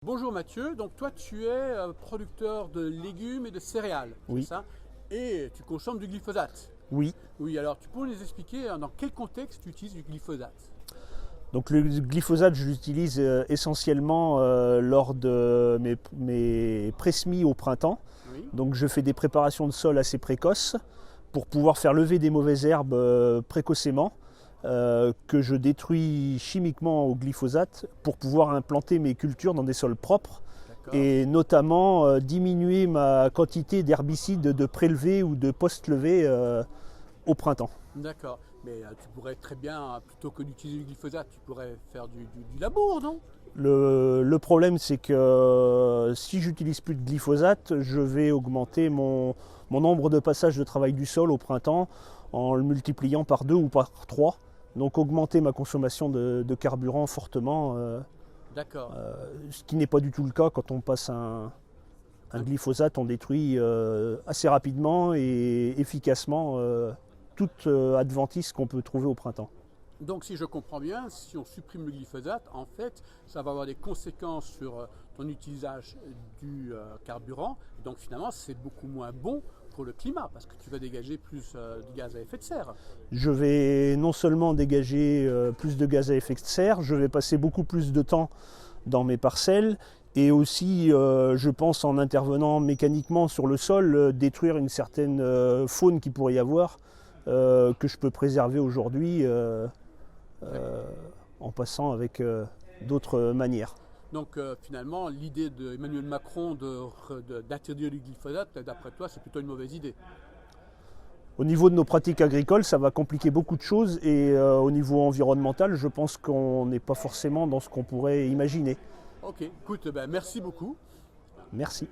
Bonjour Mathieu, donc toi tu es producteur de légumes et de céréales, Oui. c'est ça? Et tu consommes du glyphosate. Oui, Oui, alors tu peux nous expliquer dans quel contexte tu utilises du glyphosate? donc le glyphosate, je l'utilise essentiellement lors de mes pré-semis au printemps. Oui, Donc je fais des préparations de sol assez précoces pour pouvoir faire lever des mauvaises herbes précocement, que je détruis chimiquement au glyphosate pour pouvoir implanter mes cultures dans des sols propres d'accord, et notamment diminuer ma quantité d'herbicides de prélevé ou de post-levé au printemps. d'accord. Mais tu pourrais très bien, plutôt que d'utiliser du glyphosate, tu pourrais faire du labour, non? Le problème, c'est que si j'utilise plus de glyphosate, je vais augmenter mon nombre de passages de travail du sol au printemps en le multipliant par 2 ou par 3. Donc augmenter ma consommation de carburant fortement, D'accord. ce qui n'est pas du tout le cas quand on passe un glyphosate, on détruit assez rapidement et efficacement toute adventice qu'on peut trouver au printemps. Donc si je comprends bien, si on supprime le glyphosate, en fait, ça va avoir des conséquences sur ton utilisation du carburant. Donc finalement, c'est beaucoup moins bon pour le climat parce que tu vas dégager plus de gaz à effet de serre. Je vais non seulement dégager plus de gaz à effet de serre, je vais passer beaucoup plus de temps dans mes parcelles et aussi, je pense, en intervenant mécaniquement sur le sol, détruire une certaine faune qu'il pourrait y avoir que je peux préserver aujourd'hui en passant avec d'autres manières. Donc finalement, l'idée d'Emmanuel Macron d'interdire le glyphosate, d'après toi, c'est plutôt une mauvaise idée. Au niveau de nos pratiques agricoles, ça va compliquer beaucoup de choses et au niveau environnemental, je pense qu'on n'est pas forcément dans ce qu'on pourrait imaginer. Ok, écoute, ben, merci beaucoup. Merci.